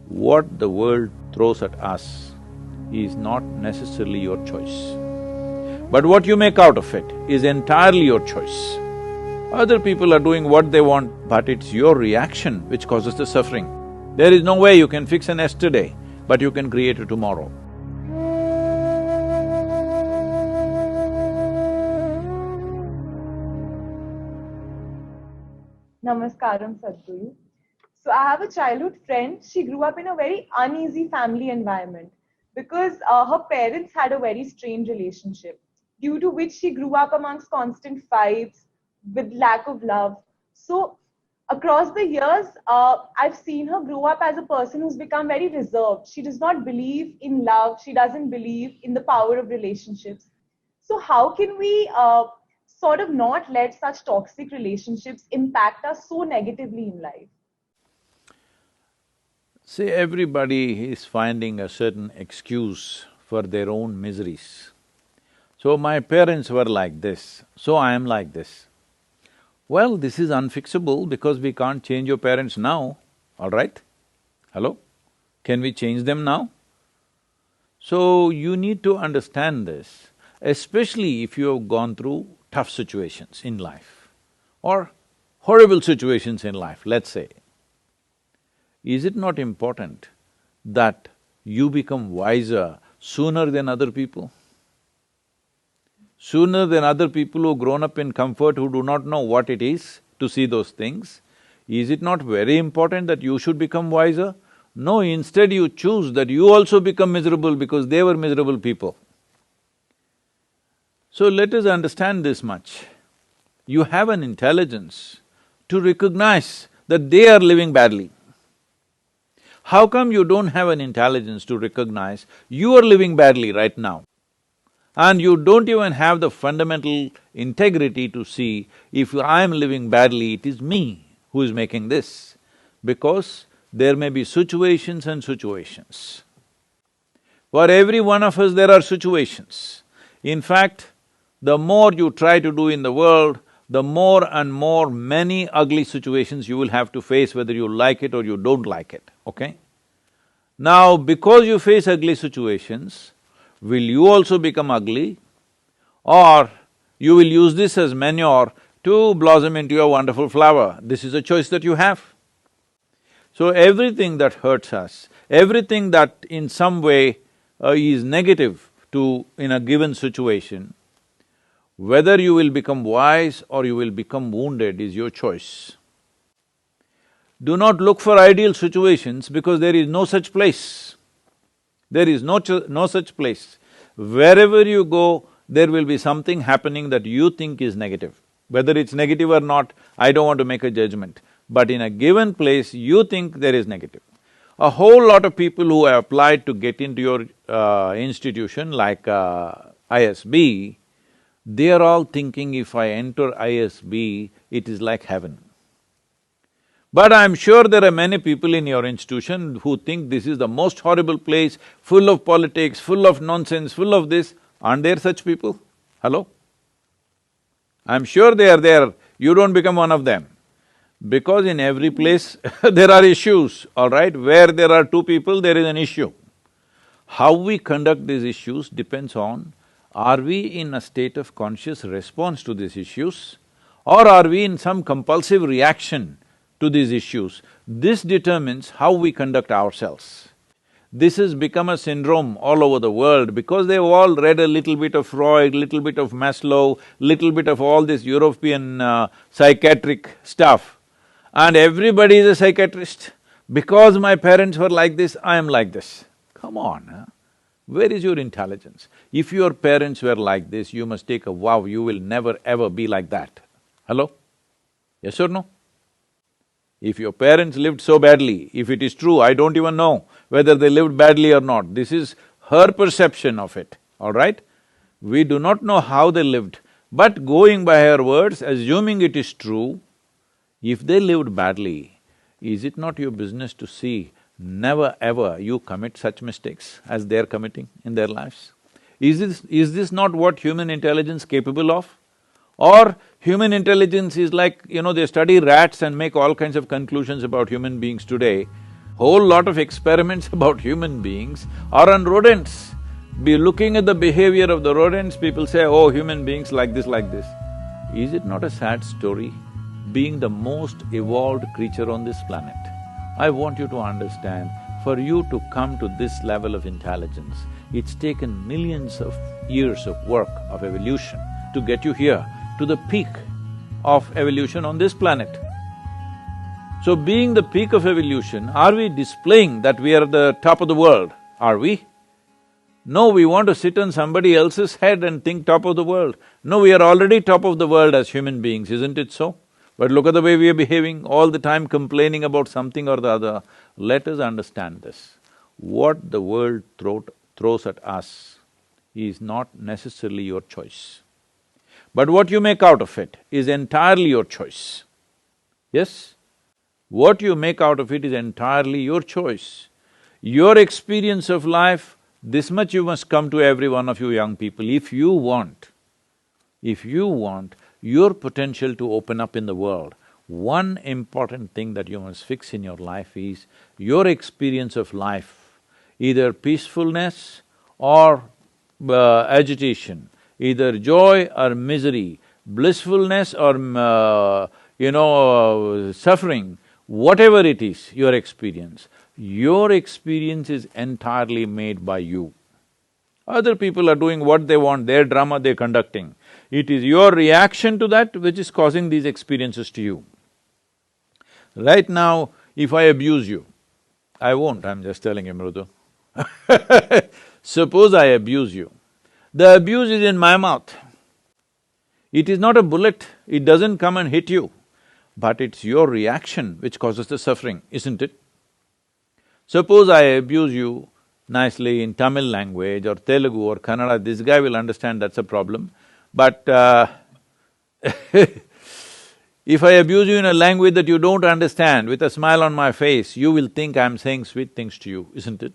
What the world throws at us is not necessarily your choice. But what you make out of it is entirely your choice. Other people are doing what they want, but it's your reaction which causes the suffering. There is no way you can fix an yesterday, but you can create a tomorrow. Namaskaram, Sadhguru. So I have a childhood friend. She grew up in a very uneasy family environment because her parents had a very strained relationship, due to which she grew up amongst constant fights with lack of love. So across the years, I've seen her grow up as a person who's become very reserved. She does not believe in love. She doesn't believe in the power of relationships. So how can we sort of not let such toxic relationships impact us so negatively in life? See, everybody is finding a certain excuse for their own miseries. So my parents were like this, so I am like this. Well, this is unfixable because we can't change your parents now, all right? Hello? Can we change them now? So you need to understand this, especially if you have gone through tough situations in life or horrible situations in life, let's say. Is it not important that you become wiser sooner than other people? Sooner than other people who've grown up in comfort, who do not know what it is to see those things? Is it not very important that you should become wiser? No, instead you choose that you also become miserable because they were miserable people. So let us understand this much. You have an intelligence to recognize that they are living badly. How come you don't have an intelligence to recognize you are living badly right now? And you don't even have the fundamental integrity to see, if I am living badly, it is me who is making this. Because there may be situations and situations. For every one of us there are situations. In fact, the more you try to do in the world, the more and more many ugly situations you will have to face, whether you like it or you don't like it, okay? Now, because you face ugly situations, will you also become ugly? Or you will use this as manure to blossom into a wonderful flower? This is a choice that you have. So everything that hurts us, everything that in some way is negative in a given situation, whether you will become wise or you will become wounded is your choice. Do not look for ideal situations because there is no such place. There is no such place. Wherever you go, there will be something happening that you think is negative. Whether it's negative or not, I don't want to make a judgment. But in a given place, you think there is negative. A whole lot of people who have applied to get into your institution like ISB, they are all thinking, if I enter ISB, it is like heaven. But I'm sure there are many people in your institution who think this is the most horrible place, full of politics, full of nonsense, full of this. Aren't there such people? Hello? I'm sure they are there, you don't become one of them. Because in every place there are issues, all right? Where there are two people, there is an issue. How we conduct these issues depends on, are we in a state of conscious response to these issues, or are we in some compulsive reaction to these issues? This determines how we conduct ourselves. This has become a syndrome all over the world because they've all read a little bit of Freud, little bit of Maslow, little bit of all this European psychiatric stuff. And everybody is a psychiatrist. Because my parents were like this, I am like this. Come on, huh? Where is your intelligence? If your parents were like this, you must take a vow, you will never ever be like that. Hello? Yes or no? If your parents lived so badly, if it is true, I don't even know whether they lived badly or not. This is her perception of it, all right? We do not know how they lived, but going by her words, assuming it is true, if they lived badly, is it not your business to see never ever you commit such mistakes as they're committing in their lives? Is this not what human intelligence capable of? Or human intelligence is like, they study rats and make all kinds of conclusions about human beings today. Whole lot of experiments about human beings are on rodents. Be looking at the behavior of the rodents, people say, oh, human beings like this, like this. Is it not a sad story? Being the most evolved creature on this planet, I want you to understand, for you to come to this level of intelligence, it's taken millions of years of work, of evolution, to get you here, to the peak of evolution on this planet. So being the peak of evolution, are we displaying that we are at the top of the world? Are we? No, we want to sit on somebody else's head and think top of the world. No, we are already top of the world as human beings, isn't it so? But look at the way we are behaving, all the time complaining about something or the other. Let us understand this. What the world throws at us is not necessarily your choice. But what you make out of it is entirely your choice. Yes? What you make out of it is entirely your choice. Your experience of life, this much you must come to every one of you young people, if you want your potential to open up in the world, one important thing that you must fix in your life is your experience of life, either peacefulness or agitation, either joy or misery, blissfulness or suffering, whatever it is, your experience is entirely made by you. Other people are doing what they want, their drama they're conducting. It is your reaction to that which is causing these experiences to you. Right now, if I abuse you, I won't, I'm just telling you, Mrudu. Suppose I abuse you, the abuse is in my mouth. It is not a bullet, it doesn't come and hit you, but it's your reaction which causes the suffering, isn't it? Suppose I abuse you nicely in Tamil language or Telugu or Kannada, this guy will understand that's a problem. But if I abuse you in a language that you don't understand, with a smile on my face, you will think I'm saying sweet things to you, isn't it?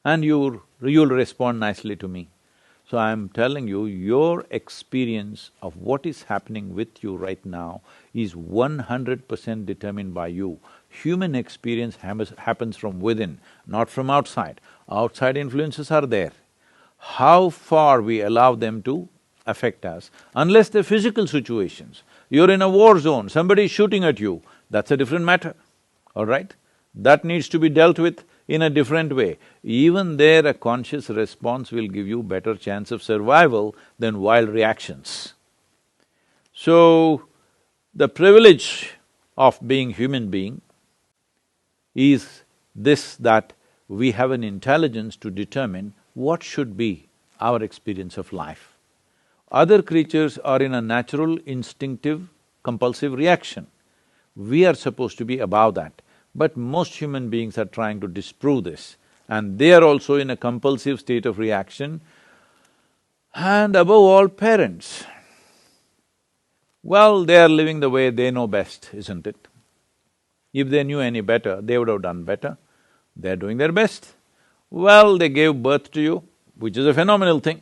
And you'll respond nicely to me. So I'm telling you, your experience of what is happening with you right now is 100% determined by you. Human experience happens from within, not from outside. Outside influences are there. How far we allow them to affect us, unless they're physical situations. You're in a war zone, somebody is shooting at you, that's a different matter, all right? That needs to be dealt with in a different way. Even there, a conscious response will give you better chance of survival than wild reactions. So, the privilege of being human being is this, that we have an intelligence to determine what should be our experience of life. Other creatures are in a natural, instinctive, compulsive reaction. We are supposed to be above that. But most human beings are trying to disprove this, and they are also in a compulsive state of reaction. And above all, parents. Well, they are living the way they know best, isn't it? If they knew any better, they would have done better. They're doing their best. Well, they gave birth to you, which is a phenomenal thing.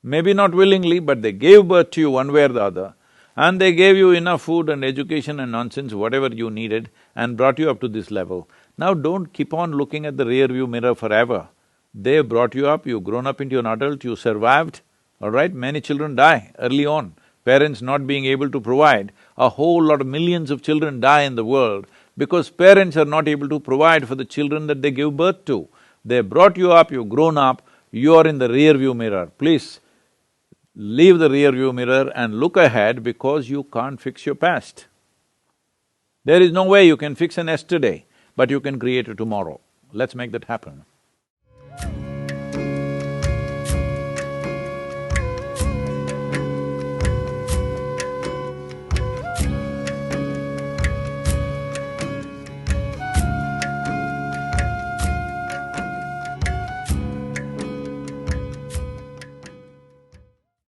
Maybe not willingly, but they gave birth to you one way or the other, and they gave you enough food and education and nonsense, whatever you needed, and brought you up to this level. Now don't keep on looking at the rear view mirror forever. They brought you up, you've grown up into an adult, you survived, all right? Many children die early on, parents not being able to provide. A whole lot of millions of children die in the world because parents are not able to provide for the children that they give birth to. They brought you up, you've grown up, you are in the rear view mirror. Please, leave the rear view mirror and look ahead, because you can't fix your past. There is no way you can fix an yesterday, but you can create a tomorrow. Let's make that happen.